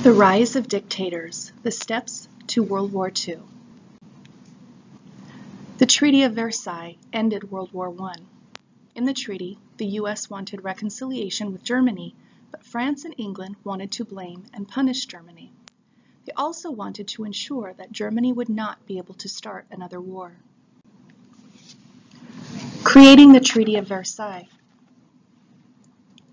The Rise of Dictators, the Steps to World War II. The Treaty of Versailles ended World War I. In the treaty, the U.S. wanted reconciliation with Germany, but France and England wanted to blame and punish Germany. They also wanted to ensure that Germany would not be able to start another war. Creating the Treaty of Versailles.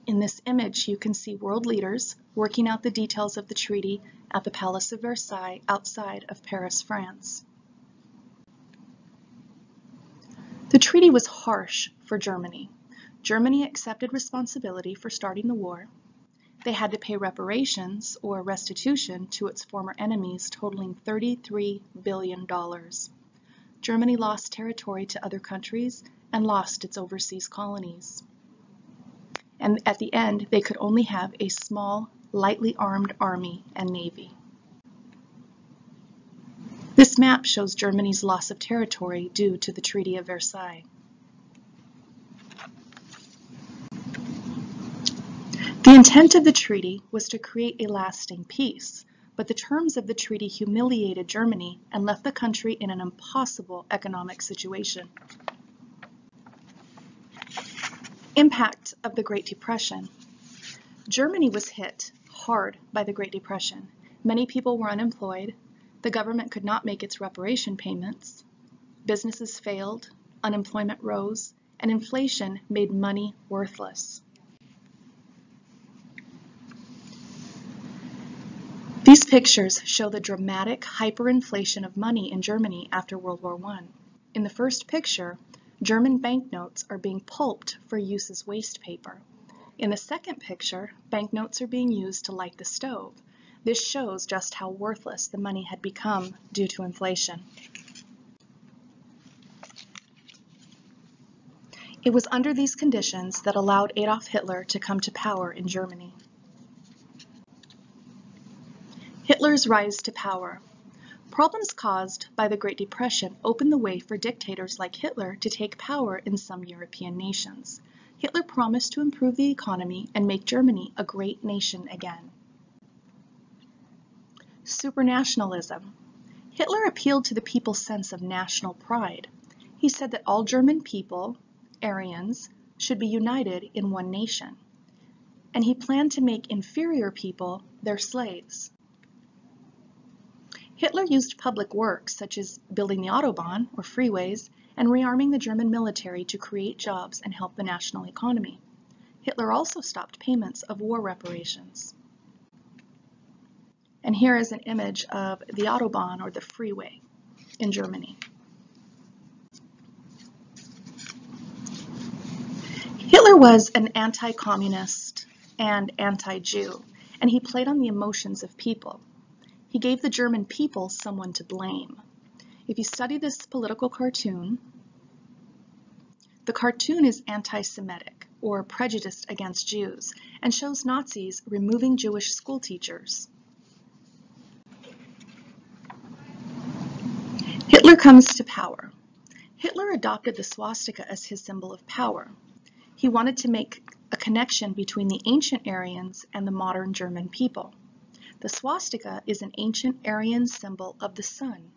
In this image, you can see world leaders working out the details of the treaty at the Palace of Versailles outside of Paris, France. The treaty was harsh for Germany. Germany accepted responsibility for starting the war. They had to pay reparations or restitution to its former enemies totaling $33 billion. Germany lost territory to other countries and lost its overseas colonies. And at the end, they could only have a small, lightly armed army and navy. This map shows Germany's loss of territory due to the Treaty of Versailles. The intent of the treaty was to create a lasting peace, but the terms of the treaty humiliated Germany and left the country in an impossible economic situation. Impact of the Great Depression. Germany was hit hard by the Great Depression. Many people were unemployed. The government could not make its reparation payments. Businesses failed, unemployment rose, and inflation made money worthless. These pictures show the dramatic hyperinflation of money in Germany after World War I. In the first picture, German banknotes are being pulped for use as waste paper. In the second picture, banknotes are being used to light the stove. This shows just how worthless the money had become due to inflation. It was under these conditions that allowed Adolf Hitler to come to power in Germany. Hitler's rise to power. Problems caused by the Great Depression opened the way for dictators like Hitler to take power in some European nations. Hitler promised to improve the economy and make Germany a great nation again. Supranationalism. Hitler appealed to the people's sense of national pride. He said that all German people, Aryans, should be united in one nation, and he planned to make inferior people their slaves. Hitler used public works such as building the Autobahn, or freeways, and rearming the German military to create jobs and help the national economy. Hitler also stopped payments of war reparations. And here is an image of the Autobahn, or the freeway, in Germany. Hitler was an anti-communist and anti-Jew, and he played on the emotions of people. He gave the German people someone to blame. If you study this political cartoon, the cartoon is anti-Semitic or prejudiced against Jews and shows Nazis removing Jewish school teachers. Hitler comes to power. Hitler adopted the swastika as his symbol of power. He wanted to make a connection between the ancient Aryans and the modern German people. The swastika is an ancient Aryan symbol of the sun.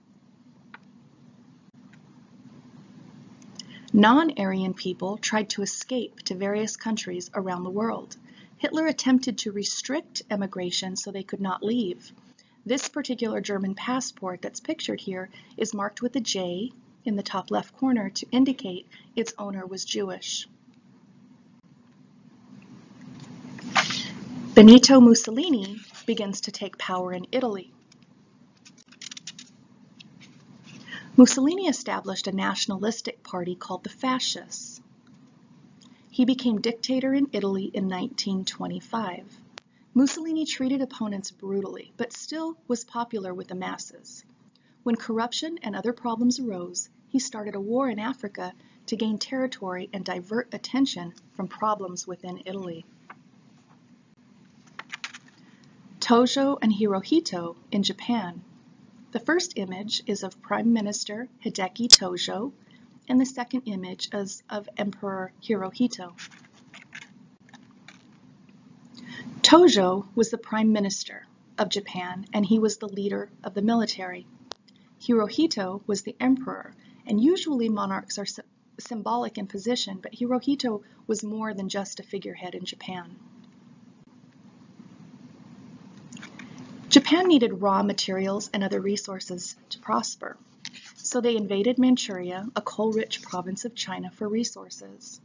Non-Aryan people tried to escape to various countries around the world. Hitler attempted to restrict emigration so they could not leave. This particular German passport that's pictured here is marked with a J in the top left corner to indicate its owner was Jewish. Benito Mussolini begins to take power in Italy. Mussolini established a nationalistic party called the Fascists. He became dictator in Italy in 1925. Mussolini treated opponents brutally, but still was popular with the masses. When corruption and other problems arose, he started a war in Africa to gain territory and divert attention from problems within Italy. Tojo and Hirohito in Japan. The first image is of Prime Minister Hideki Tojo, and the second image is of Emperor Hirohito. Tojo was the prime minister of Japan, and he was the leader of the military. Hirohito was the emperor, and usually monarchs are symbolic in position, but Hirohito was more than just a figurehead in Japan. Japan needed raw materials and other resources to prosper, so they invaded Manchuria, a coal-rich province of China, for resources.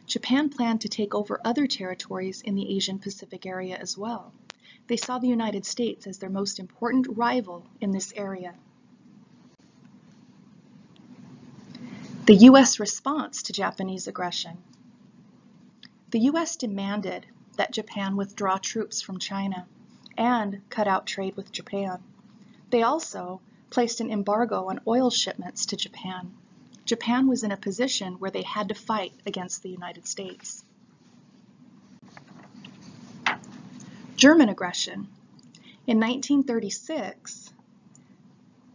Japan planned to take over other territories in the Asian Pacific area as well. They saw the United States as their most important rival in this area. The U.S. response to Japanese aggression. The U.S. demanded that Japan withdraw troops from China and cut out trade with Japan. They also placed an embargo on oil shipments to Japan. Japan was in a position where they had to fight against the United States. German aggression. In 1936,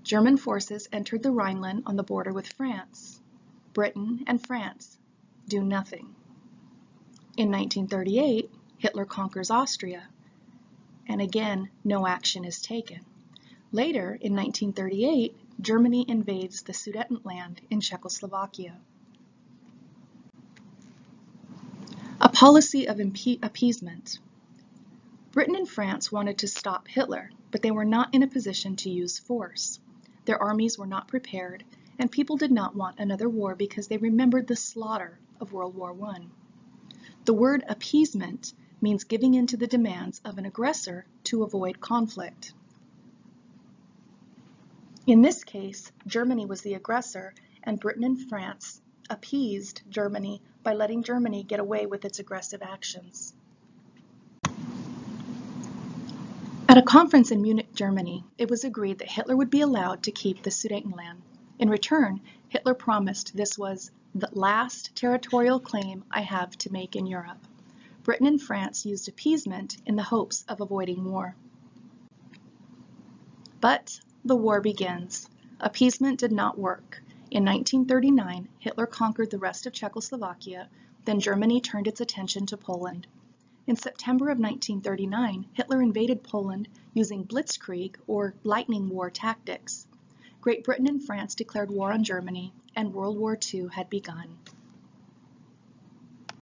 German forces entered the Rhineland on the border with France. Britain and France do nothing. In 1938, Hitler conquers Austria, and again, no action is taken. Later, in 1938, Germany invades the Sudetenland in Czechoslovakia. A policy of appeasement. Britain and France wanted to stop Hitler, but they were not in a position to use force. Their armies were not prepared, and people did not want another war because they remembered the slaughter of World War I. The word appeasement means giving in to the demands of an aggressor to avoid conflict. In this case, Germany was the aggressor, and Britain and France appeased Germany by letting Germany get away with its aggressive actions. At a conference in Munich, Germany, it was agreed that Hitler would be allowed to keep the Sudetenland. In return, Hitler promised this was the last territorial claim I have to make in Europe. Britain and France used appeasement in the hopes of avoiding war. But the war begins. Appeasement did not work. In 1939, Hitler conquered the rest of Czechoslovakia, then Germany turned its attention to Poland. In September of 1939, Hitler invaded Poland using blitzkrieg or lightning war tactics. Great Britain and France declared war on Germany, and World War II had begun.